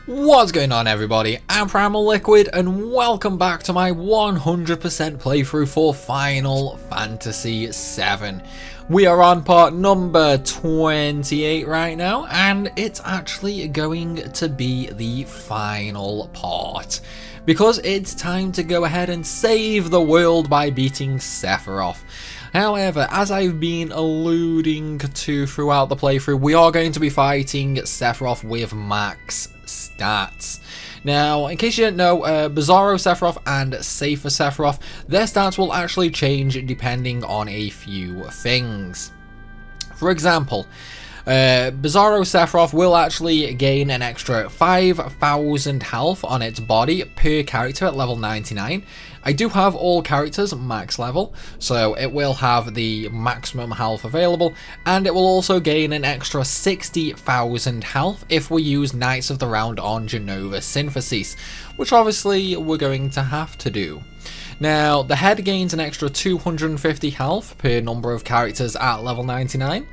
What's going on, everybody? I'm Primalliquid and welcome back to my 100% playthrough for Final Fantasy VII. We are on part number 28 right now, and it's actually going to be the final part, because it's time to go ahead and save the world by beating Sephiroth. However, as I've been alluding to throughout the playthrough, we are going to be fighting Sephiroth with max stats. Now, in case you didn't know, Bizarro Sephiroth and Safer Sephiroth, their stats will actually change depending on a few things. For example, Bizarro Sephiroth will actually gain an extra 5,000 health on its body per character at level 99. I do have all characters max level, so it will have the maximum health available, and it will also gain an extra 60,000 health if we use Knights of the Round on Genova Synthesis, which obviously we're going to have to do. Now, the head gains an extra 250 health per number of characters at level 99.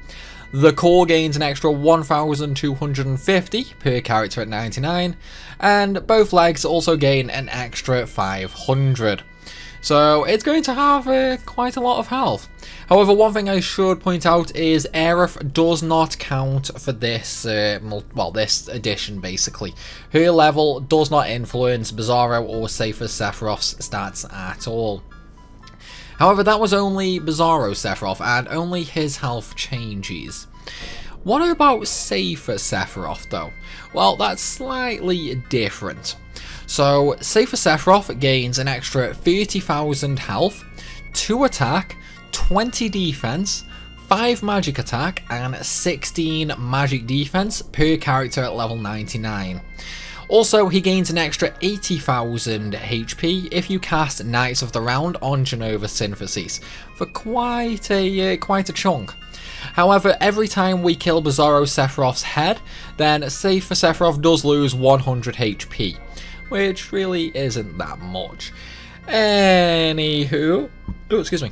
The core gains an extra 1,250 per character at 99, and both legs also gain an extra 500. So it's going to have quite a lot of health. However, one thing I should point out is Aerith does not count for this, this edition basically. Her level does not influence Bizarro or Safer Sephiroth's stats at all. However, that was only Bizarro Sephiroth, and only his health changes. What about Safer Sephiroth though? Well, that's slightly different. So, Safer Sephiroth gains an extra 30,000 health, 2 attack, 20 defense, 5 magic attack, and 16 magic defense per character at level 99. Also, he gains an extra 80,000 HP if you cast Knights of the Round on Genova Synthesis, for quite a chunk. However, every time we kill Bizarro Sephiroth's head, then Safer Sephiroth does lose 100 HP, which really isn't that much. Anywho, oh, excuse me.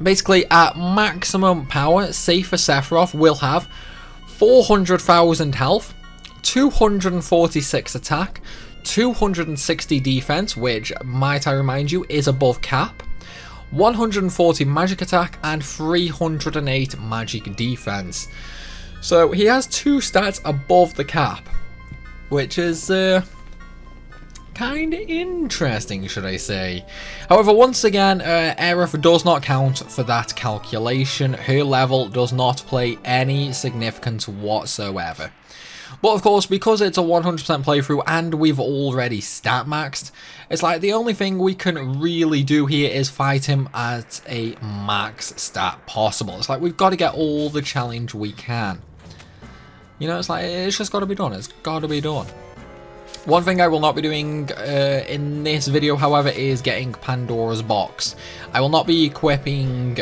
Basically, at maximum power, Safer Sephiroth will have 400,000 health, 246 attack, 260 defense, which, might I remind you, is above cap, 140 magic attack, and 308 magic defense. So he has 2 stats above the cap, which is kind of interesting, should I say. However, once again, Aerith does not count for that calculation. Her level does not play any significance whatsoever. But of course, because it's a 100% playthrough and we've already stat maxed, it's like the only thing we can really do here is fight him at a max stat possible. It's like we've got to get all the challenge we can. You know, it's like, it's just got to be done. It's got to be done. One thing I will not be doing in this video, however, is getting Pandora's Box. I will not be equipping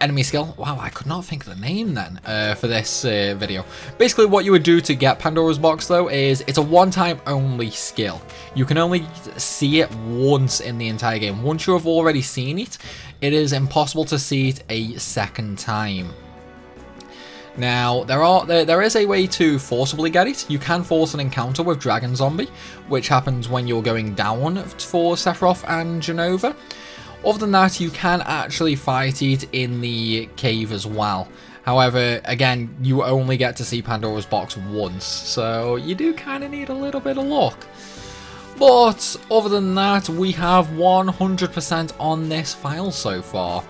enemy skill. Wow, I could not think of the name then for this video. Basically, what you would do to get Pandora's Box though is it's a one-time only skill. You can only see it once in the entire game. Once you have already seen it, it is impossible to see it a second time. Now, there is a way to forcibly get it. You can force an encounter with Dragon Zombie, which happens when you're going down for Sephiroth and Genova. Other than that, you can actually fight it in the cave as well. However, again, you only get to see Pandora's Box once, so you do kind of need a little bit of luck. But other than that, we have 100% on this file so far.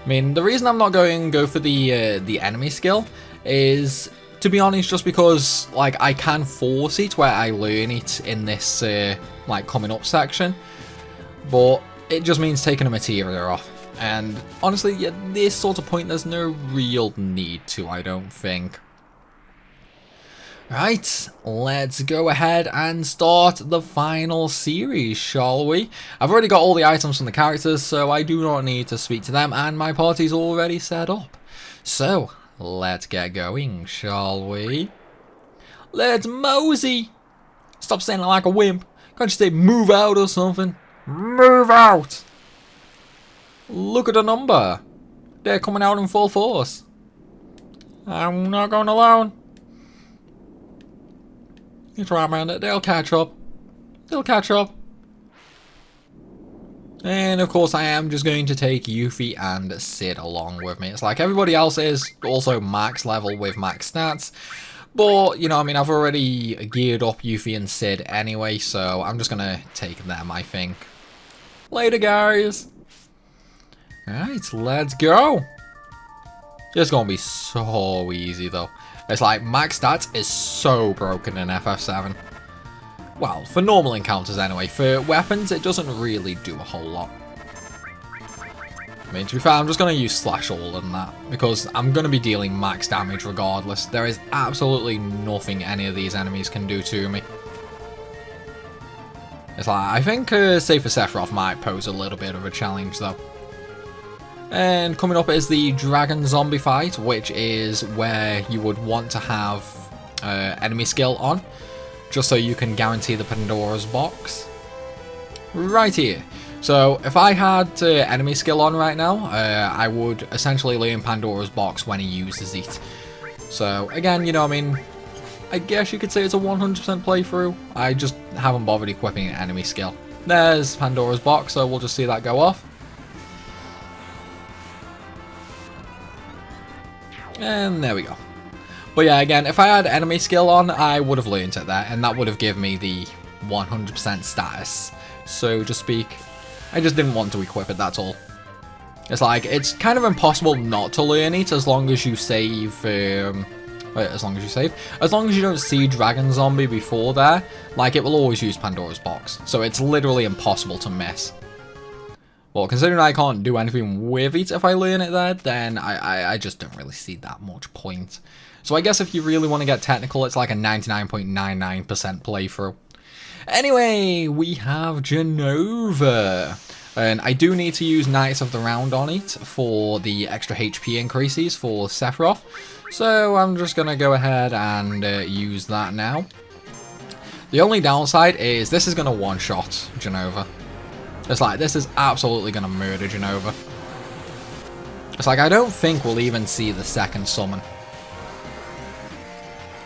I mean, the reason I'm not going to go for the enemy skill is, to be honest, just because like I can force it where I learn it in this like coming up section, but it just means taking a materia off. And honestly, at this sort of point, there's no real need to, I don't think. Right, let's go ahead and start the final series, shall we? I've already got all the items from the characters, so I do not need to speak to them, and my party's already set up. So, let's get going, shall we? Let's mosey! Stop saying it like a wimp. Can't you say move out or something? Move out! Look at the number. They're coming out in full force. I'm not going alone. It's right, man. They'll catch up. They'll catch up. And of course I am just going to take Yuffie and Sid along with me. It's like everybody else is also max level with max stats. But, you know, I mean, I've already geared up Yuffie and Sid anyway, so I'm just going to take them, I think. Later, guys. Alright, let's go. It's going to be so easy, though. It's like max stats is so broken in FF7. Well, for normal encounters anyway. For weapons, it doesn't really do a whole lot. I mean, to be fair, I'm just going to use Slash All and that, because I'm going to be dealing max damage regardless. There is absolutely nothing any of these enemies can do to me. It's like, I think Safer Sephiroth might pose a little bit of a challenge though. And coming up is the Dragon Zombie fight, which is where you would want to have enemy skill on, just so you can guarantee the Pandora's box. Right here. So, if I had enemy skill on right now, I would essentially learn Pandora's box when he uses it. So, again, you know, I mean, I guess you could say it's a 100% playthrough. I just haven't bothered equipping an enemy skill. There's Pandora's box, so we'll just see that go off. And there we go. But yeah, again, if I had enemy skill on, I would have learned it there, and that would have given me the 100% status, so to speak. I just didn't want to equip it, that's all. It's like, it's kind of impossible not to learn it as long as you save, as long as you don't see Dragon Zombie before there, like it will always use Pandora's box. So it's literally impossible to miss. Well, considering I can't do anything with it if I learn it there, then I just don't really see that much point. So I guess if you really want to get technical, it's like a 99.99% playthrough. Anyway, we have Jenova. And I do need to use Knights of the Round on it for the extra HP increases for Sephiroth. So I'm just going to go ahead and use that now. The only downside is this is going to one-shot Jenova. It's like, this is absolutely going to murder Jenova. It's like, I don't think we'll even see the second summon.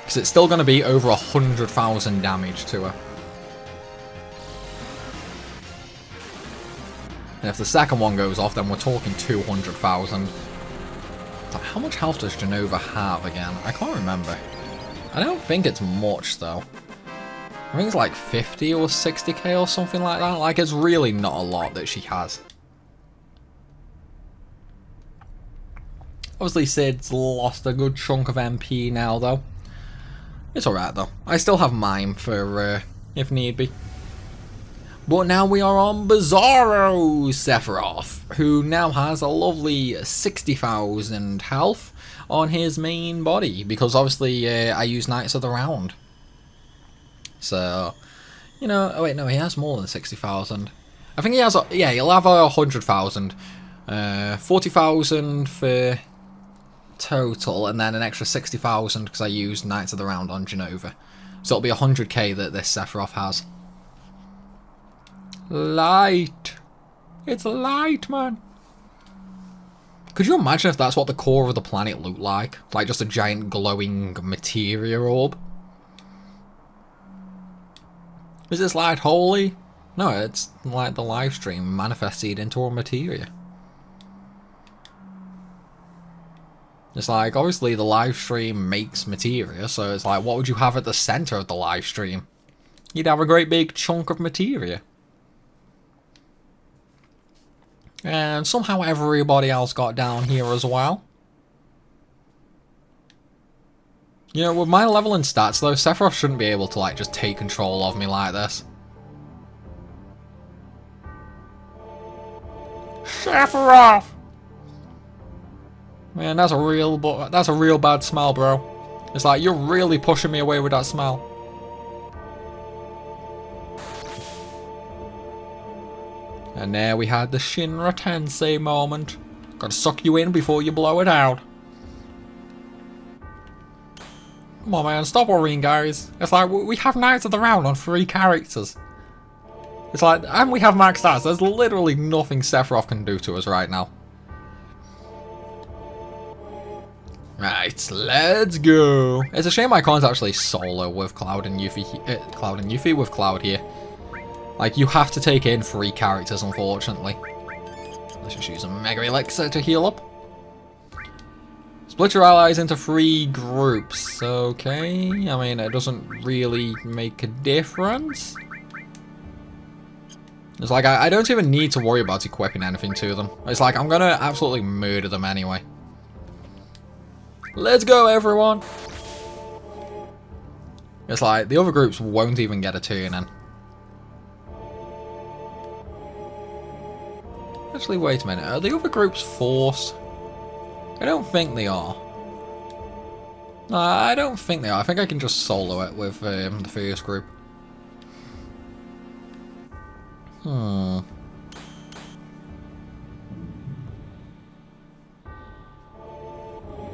Because it's still going to be over 100,000 damage to her. And if the second one goes off, then we're talking 200,000. How much health does Jenova have again? I can't remember. I don't think it's much though. I think it's like 50 or 60k or something like that. Like, it's really not a lot that she has. Obviously Sid's lost a good chunk of MP now though. It's alright though. I still have Mime for if need be. But now we are on Bizarro Sephiroth, who now has a lovely 60,000 health on his main body, because obviously I use Knights of the Round. So, you know, oh wait, no, he has more than 60,000. I think he has, yeah, he'll have 100,000. 40,000 for total, and then an extra 60,000 because I used Knights of the Round on Jenova. So it'll be 100k that this Sephiroth has. Light. It's light, man. Could you imagine if that's what the core of the planet looked like? Like just a giant glowing materia orb? Is this light holy? No, it's like the live stream manifested into a materia. It's like, obviously the live stream makes materia, so it's like, what would you have at the center of the live stream? You'd have a great big chunk of materia. And somehow everybody else got down here as well. You know, with my level and stats though, Sephiroth shouldn't be able to like just take control of me like this. Sephiroth! Man, that's a real bad smell, bro. It's like, you're really pushing me away with that smell. And there we had the Shinra Tensei moment. Gotta suck you in before you blow it out. Come on, man, stop worrying, guys. It's like, we have Knights of the Round on 3 characters. It's like, and we have max stats. There's literally nothing Sephiroth can do to us right now. Right. Right, let's go. It's a shame I can't actually solo with Cloud and Yuffie with Cloud here. Like, you have to take in 3 characters, unfortunately. Let's just use a Mega Elixir to heal up. Split your allies into 3 groups. Okay, I mean, it doesn't really make a difference. It's like, I don't even need to worry about equipping anything to them. It's like, I'm gonna absolutely murder them anyway. Let's go, everyone! It's like, the other groups won't even get a turn in. Actually, wait a minute. Are the other groups forced? I don't think they are. No, I don't think they are. I think I can just solo it with the first group.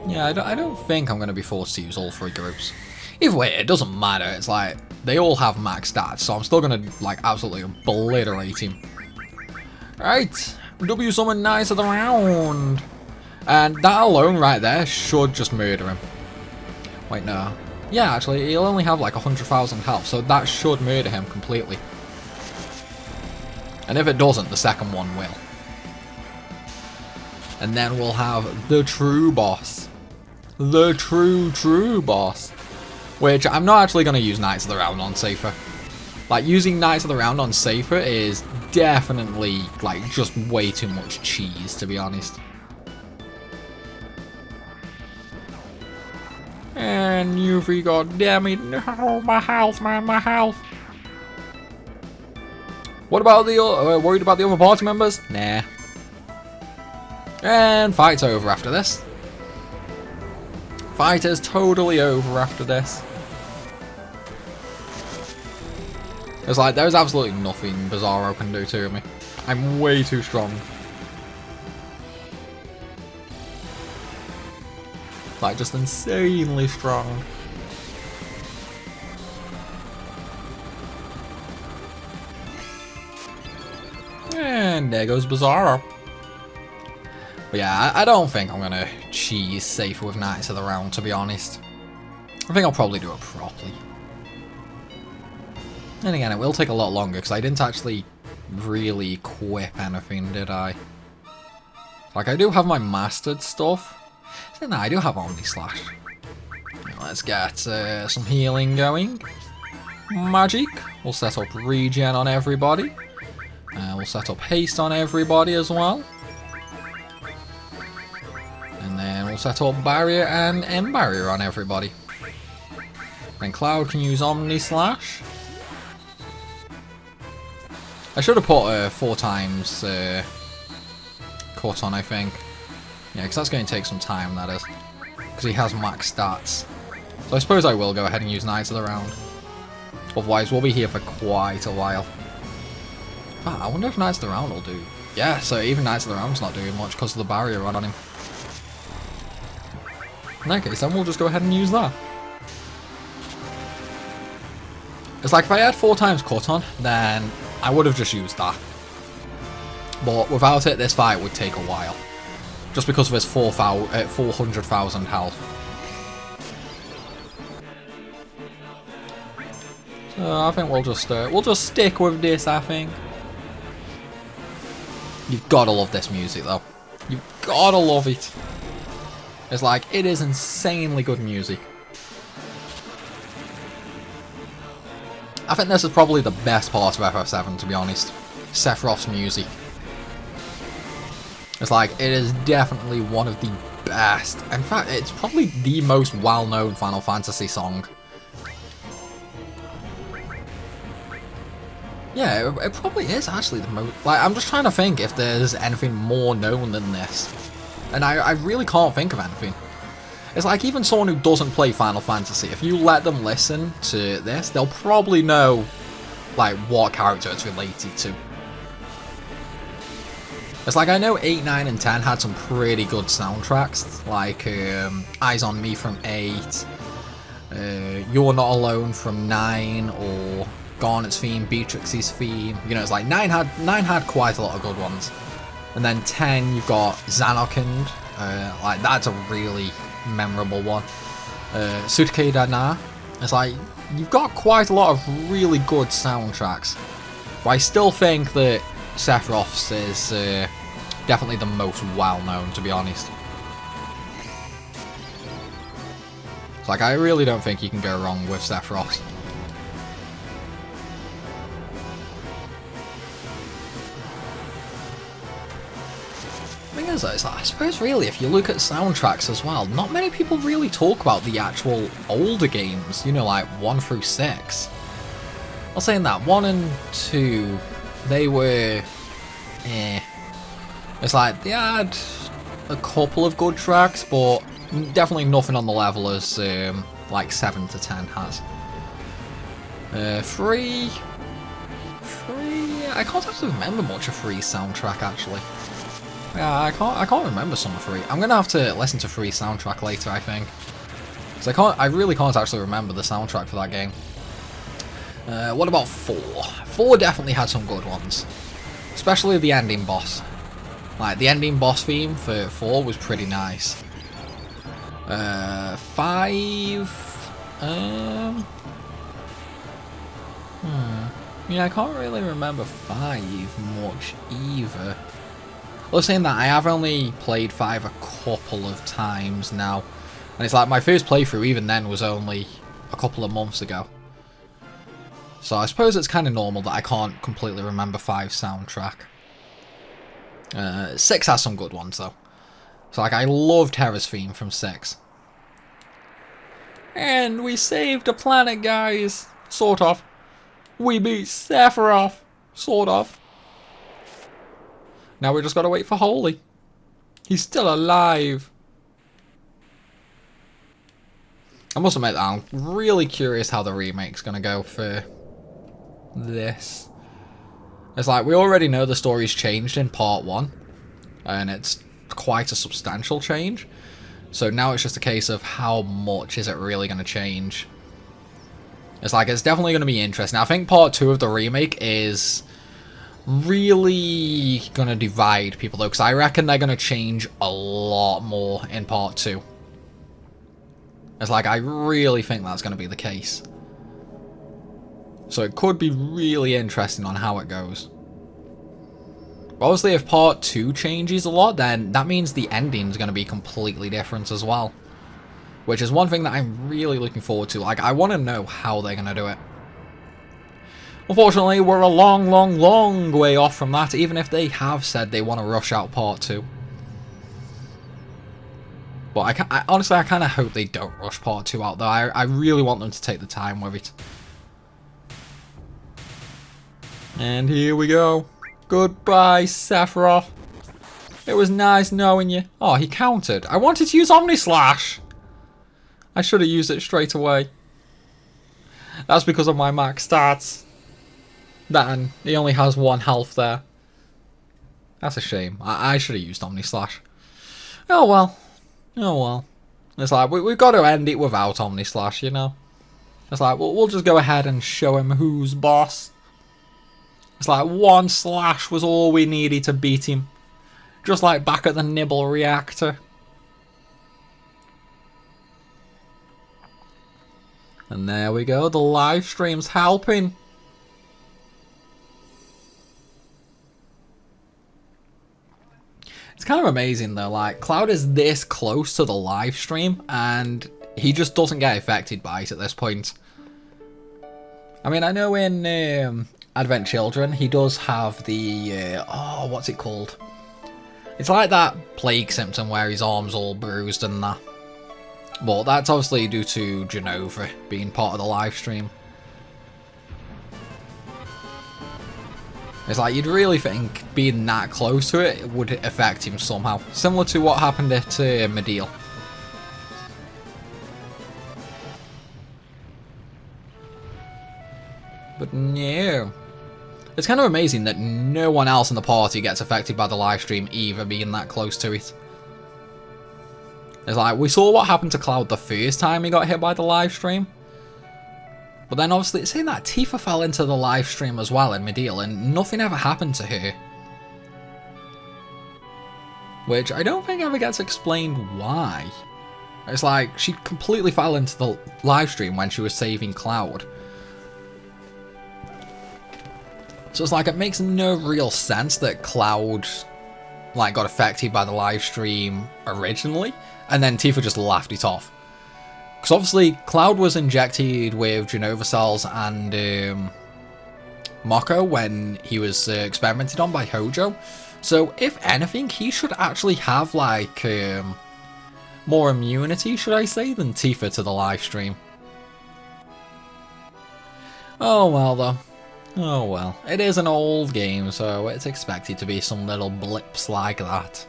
Yeah, I don't think I'm going to be forced to use all 3 groups. Either way, it doesn't matter. It's like, they all have max stats, so I'm still going to, like, absolutely obliterate him. Right, W summon Knights of the Round. And that alone right there should just murder him. Wait, no. Yeah, actually, he'll only have like 100,000 health, so that should murder him completely. And if it doesn't, the second one will. And then we'll have the true boss. The true boss. Which I'm not actually going to use Knights of the Round on Safer. Like, using Knights of the Round on Safer is definitely, like, just way too much cheese, to be honest. And Yuffie, goddammit, no, my health, man, my health. What about the, worried about the other party members? Nah. And fight's over after this. Fight is totally over after this. It's like, there's absolutely nothing Bizarro can do to me. I'm way too strong. Like, just insanely strong. And there goes Bizarro. But yeah, I don't think I'm gonna cheese Safer with Knights of the Round, to be honest. I think I'll probably do it properly. And again, it will take a lot longer, because I didn't actually really equip anything, did I? Like, I do have my mastered stuff. No, I do have Omni Slash. Let's get some healing going. Magic. We'll set up regen on everybody. We'll set up haste on everybody as well. And then we'll set up barrier and end barrier on everybody. Then Cloud can use Omni Slash. I should have put 4 times cut on, I think. Yeah, because that's going to take some time, that is. Because he has max stats. So I suppose I will go ahead and use Knights of the Round. Otherwise, we'll be here for quite a while. Wow, I wonder if Knights of the Round will do. Yeah, so even Knights of the Round's not doing much because of the barrier run on him. In that case, then we'll just go ahead and use that. It's like if I had 4 times cut on, then I would have just used that. But without it, this fight would take a while. Just because of his 400,000 health. So I think we'll just stick with this, I think. You've gotta love this music though. You've gotta love it. It's like, it is insanely good music. I think this is probably the best part of FF7, to be honest. Sephiroth's music. It's like, it is definitely one of the best. In fact, it's probably the most well-known Final Fantasy song. Yeah, it probably is actually the most... Like, I'm just trying to think if there's anything more known than this. And I really can't think of anything. It's like, even someone who doesn't play Final Fantasy, if you let them listen to this, they'll probably know, like, what character it's related to. It's like, I know 8, 9, and 10 had some pretty good soundtracks, like Eyes on Me from 8, You're Not Alone from 9, or Garnet's theme, Beatrix's theme. You know, it's like 9 had quite a lot of good ones. And then 10, you've got Xanarkand. Like, that's a really memorable one. Sutake Dana. It's like, you've got quite a lot of really good soundtracks. But I still think that Sephiroth's is definitely the most well-known, to be honest. It's like, I really don't think you can go wrong with Sephiroth. Thing is, it's like, I suppose really, if you look at soundtracks as well, not many people really talk about the actual older games, you know, like 1 through 6. I was saying that 1 and 2, they were, It's like, they had a couple of good tracks, but definitely nothing on the level as, like 7 to 10 has. 3, I can't actually remember much of 3's soundtrack, actually. Yeah, I can't remember some of 3. I'm gonna have to listen to 3's soundtrack later, I think. Because I really can't actually remember the soundtrack for that game. What about 4? 4 definitely had some good ones. Especially the ending boss. Like, the ending boss theme for 4 was pretty nice. 5... Yeah, I can't really remember 5 much either. I was saying that I have only played 5 a couple of times now. And it's like my first playthrough even then was only a couple of months ago. So I suppose it's kind of normal that I can't completely remember 5's soundtrack. 6 has some good ones though. So like, I love Terra's theme from 6. And we saved a planet, guys. Sort of. We beat Sephiroth. Sort of. Now we just gotta wait for Holy. He's still alive. I must admit that I'm really curious how the remake's gonna go for this. It's like, we already know the story's changed in part 1. And it's quite a substantial change. So now it's just a case of how much is it really gonna change. It's like, it's definitely gonna be interesting. I think part 2 of the remake is really gonna divide people though, because I reckon they're gonna change a lot more in part 2. It's like, I really think that's gonna be the case. So it could be really interesting on how it goes. But obviously if part 2 changes a lot, then that means the ending's gonna be completely different as well. Which is one thing that I'm really looking forward to. Like, I want to know how they're gonna do it. Unfortunately, we're a long, long, long way off from that, even if they have said they want to rush out part 2. But honestly, I kind of hope they don't rush part 2 out, though. I really want them to take the time with it. And here we go. Goodbye, Sephiroth. It was nice knowing you. Oh, he countered. I wanted to use Omnislash. I should have used it straight away. That's because of my max stats. That, and he only has 1 health there. That's a shame. I should have used Omnislash. Oh well. Oh well. It's like, we've got to end it without Omnislash, you know? It's like, we'll just go ahead and show him who's boss. It's like, 1 slash was all we needed to beat him. Just like back at the Nibble reactor. And there we go, the live stream's helping. It's kind of amazing though, like, Cloud is this close to the live stream and he just doesn't get affected by it at this point. I mean, I know in Advent Children, he does have the, oh, what's it called? It's like that plague symptom where his arm's all bruised and that. But that's obviously due to Genova being part of the live stream. It's like, you'd really think being that close to it would affect him somehow. Similar to what happened at Mediel. But no. It's kind of amazing that no one else in the party gets affected by the live stream either, being that close to it. It's like, we saw what happened to Cloud the first time he got hit by the live stream. But then obviously it's saying that Tifa fell into the live stream as well in Mediel and nothing ever happened to her. Which I don't think ever gets explained why. It's like she completely fell into the live stream when she was saving Cloud. So it's like, it makes no real sense that Cloud like got affected by the live stream originally, and then Tifa just laughed it off. Because obviously Cloud was injected with Genova cells and Mako when he was experimented on by Hojo. So if anything, he should actually have like more immunity, should I say, than Tifa to the live stream. Oh well though. Oh well. It is an old game, so it's expected to be some little blips like that.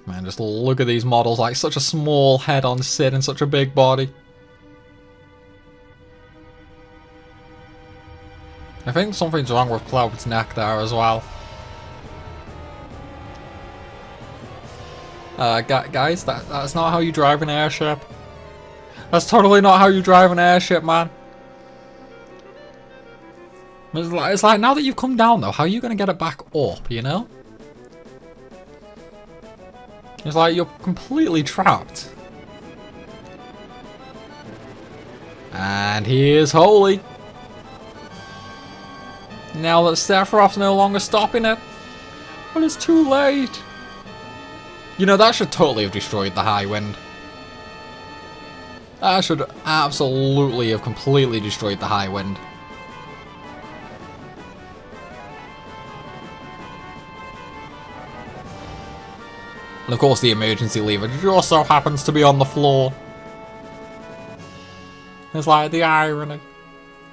Man, just look at these models, like such a small head on Sid and such a big body. I think something's wrong with Cloud's neck there as well. Guys, that's not how you drive an airship. That's totally not how you drive an airship, man. It's like, now that you've come down though, how are you going to get it back up, you know? It's like you're completely trapped. And he is holy. Now that Sephiroth's no longer stopping it. But it's too late. You know, that should totally have destroyed the high wind. That should absolutely have completely destroyed the high wind. And of course the emergency lever just so happens to be on the floor. It's like the irony.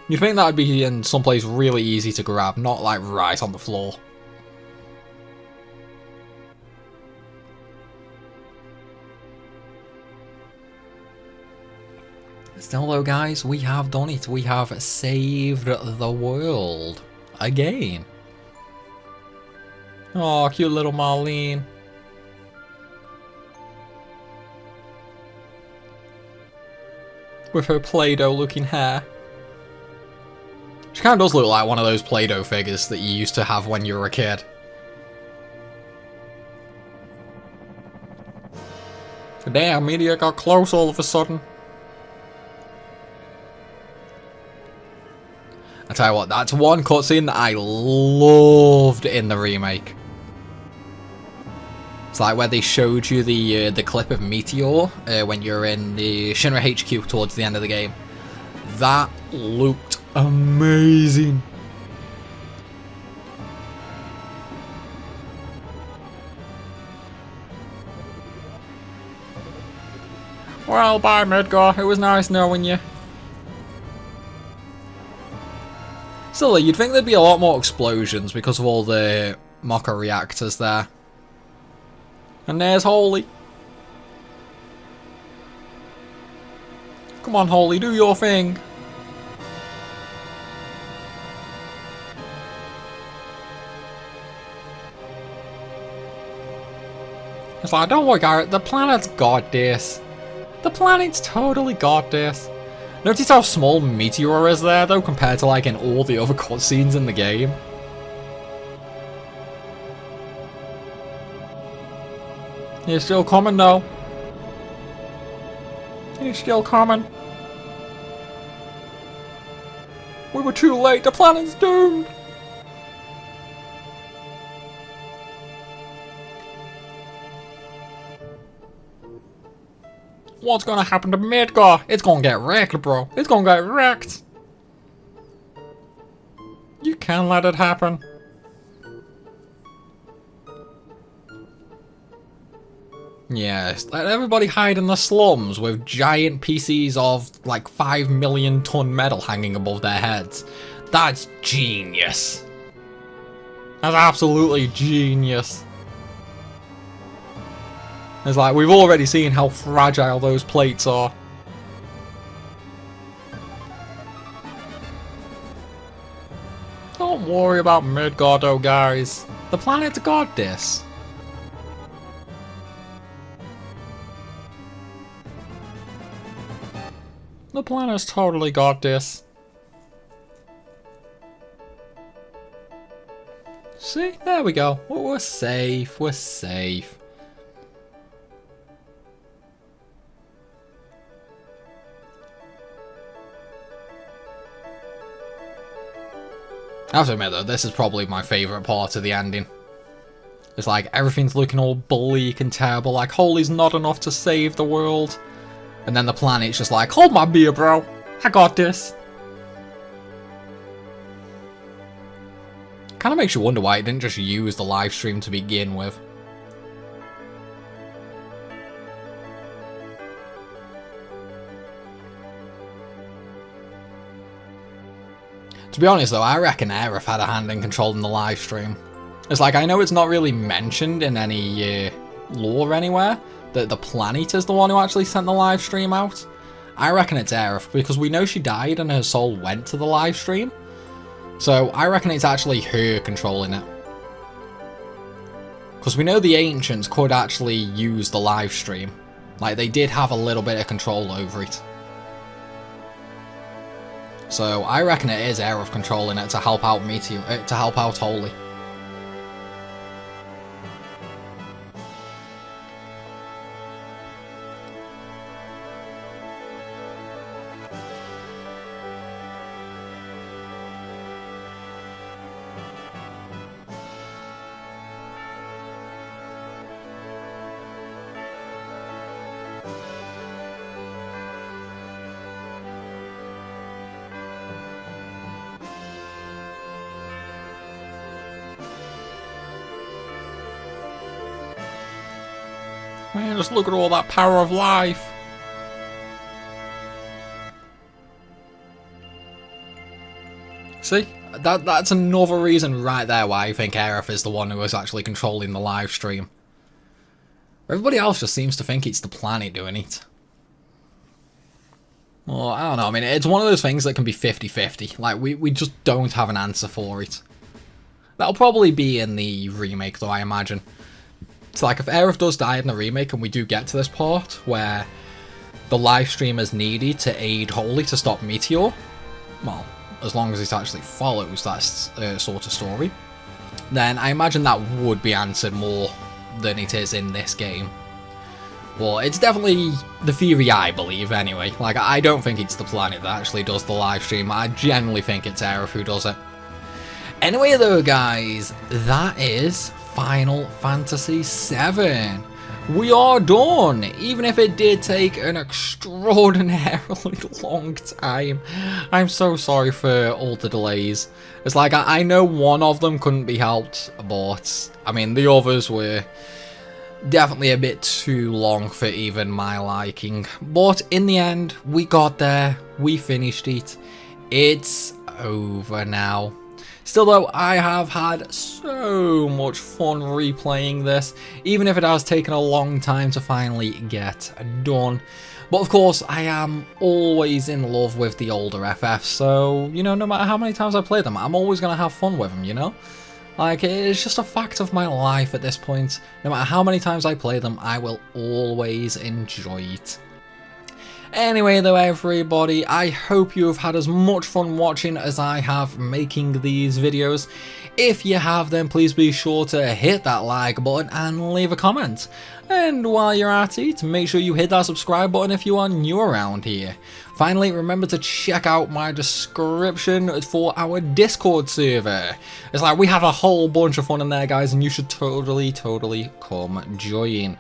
You'd think that would be in someplace really easy to grab, not like right on the floor. Still though guys, we have done it. We have saved the world. Again. Oh, cute little Marlene. With her Play-Doh looking hair. She kind of does look like one of those Play-Doh figures that you used to have when you were a kid. Damn, media got close all of a sudden. I tell you what, that's one cutscene that I loved in the remake. It's like where they showed you the clip of Meteor when you're in the Shinra HQ towards the end of the game. That looked amazing. Well, bye Midgar, it was nice knowing you. Still, you'd think there'd be a lot more explosions because of all the Mako reactors there. And there's Holy. Come on, Holy, do your thing. It's like, don't worry, Garrett, the planet's got this. The planet's totally got this. Notice how small Meteor is there, though, compared to, like, in all the other cutscenes in the game. He's still coming, though. He's still coming. We were too late, the planet's doomed! What's gonna happen to Midgar? It's gonna get wrecked, bro. It's gonna get wrecked. You can't let it happen. Yes, let everybody hide in the slums with giant pieces of like 5 million ton metal hanging above their heads. That's genius. That's absolutely genius. It's like, we've already seen how fragile those plates are. Don't worry about Midgar though, guys. The planet's got this. The planet's totally got this. See? There we go. We're safe. We're safe. I have to admit though, this is probably my favourite part of the ending. It's like everything's looking all bleak and terrible, like holy's not enough to save the world. And then the planet's just like, hold my beer bro, I got this. Kind of makes you wonder why it didn't just use the live stream to begin with. To be honest though, I reckon Aerith had a hand in controlling the live stream. It's like, I know it's not really mentioned in any lore anywhere, that the planet is the one who actually sent the live stream out. I reckon it's Aerith, because we know she died and her soul went to the live stream. So I reckon it's actually her controlling it. Because we know the Ancients could actually use the live stream. Like, they did have a little bit of control over it. So I reckon it is Aerith controlling it to help out to help out Holy. Man, just look at all that power of life. See? That's another reason right there why I think Aerith is the one who is actually controlling the live stream. Everybody else just seems to think it's the planet doing it. Well, I don't know. I mean, it's one of those things that can be 50-50. Like, we just don't have an answer for it. That'll probably be in the remake, though, I imagine. It's like, if Aerith does die in the remake and we do get to this part where the live stream is needed to aid Holy to stop Meteor, well, as long as it actually follows that sort of story, then I imagine that would be answered more than it is in this game. Well, it's definitely the theory I believe anyway. Like, I don't think it's the planet that actually does the live stream. I generally think it's Aerith who does it. Anyway though, guys, that is Final Fantasy VII. We are done, even if it did take an extraordinarily long time. I'm so sorry for all the delays. It's like, I know one of them couldn't be helped, but I mean, the others were definitely a bit too long for even my liking. But in the end, we got there, we finished it. It's over now. Still though, I have had so much fun replaying this, even if it has taken a long time to finally get done. But of course, I am always in love with the older FFs, so, you know, no matter how many times I play them, I'm always going to have fun with them, you know? Like, it's just a fact of my life at this point. No matter how many times I play them, I will always enjoy it. Anyway though, everybody, I hope you have had as much fun watching as I have making these videos. If you have, then please be sure to hit that like button and leave a comment. And while you're at it, make sure you hit that subscribe button if you are new around here. Finally, remember to check out my description for our Discord server. It's like, we have a whole bunch of fun in there, guys, and you should totally come join.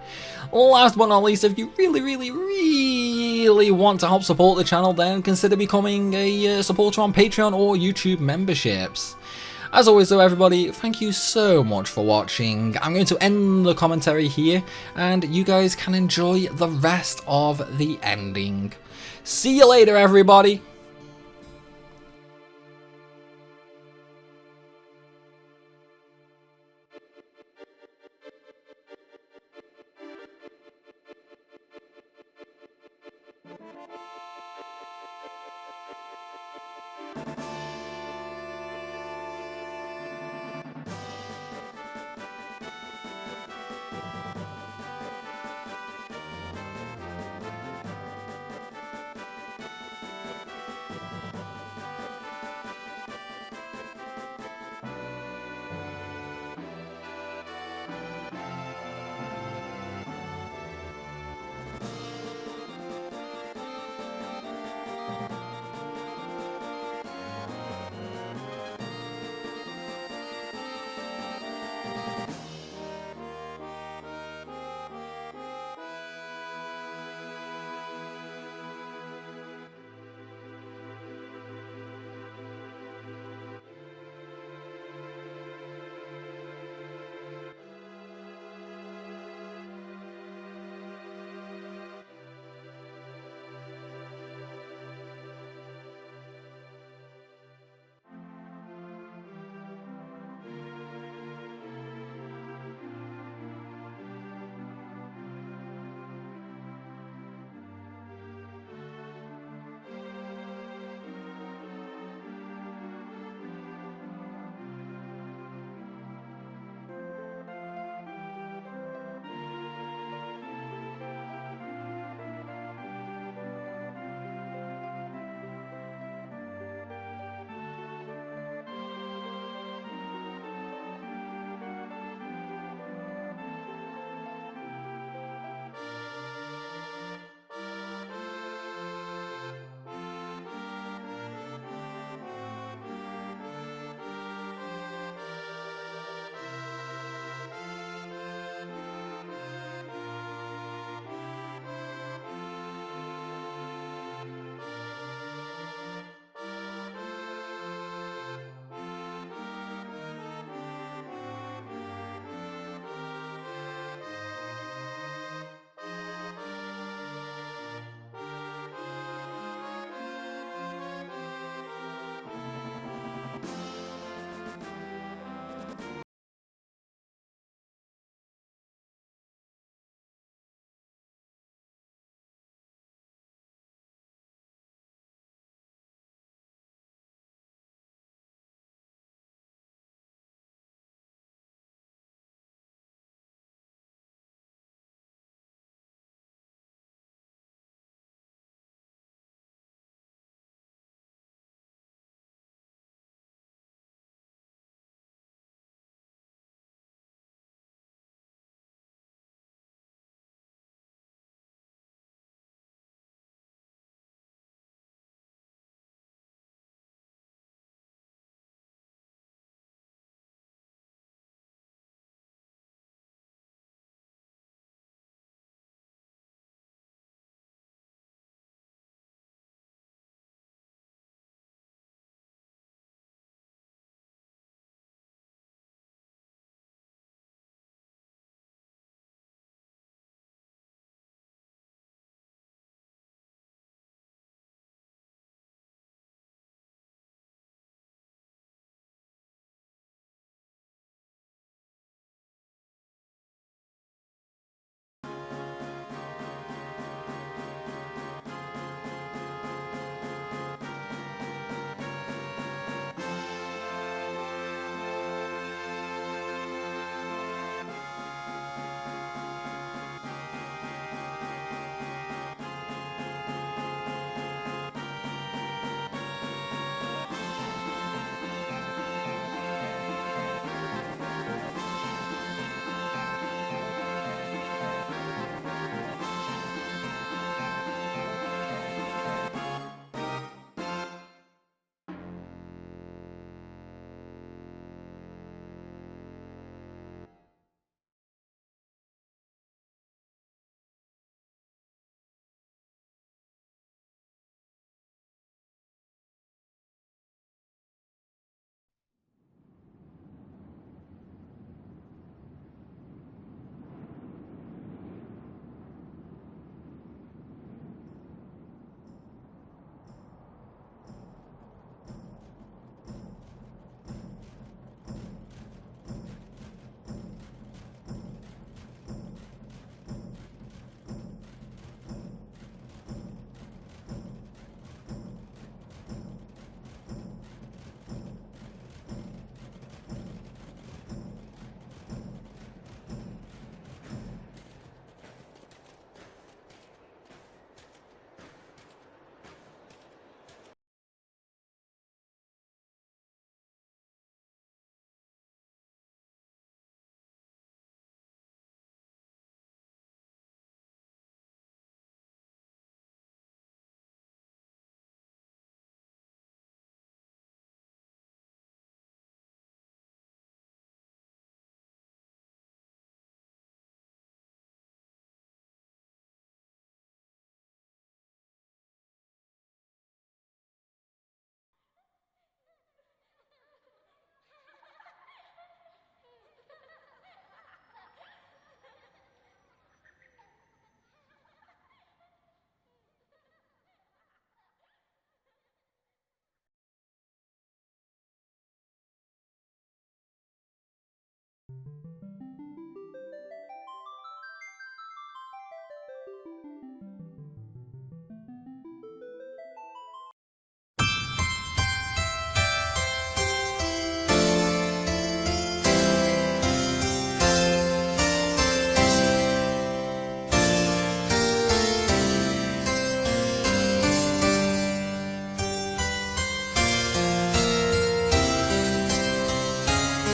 Last but not least, if you really want to help support the channel, then consider becoming a supporter on Patreon or YouTube memberships. As always though, everybody, thank you so much for watching. I'm going to end the commentary here, and you guys can enjoy the rest of the ending. See you later, everybody!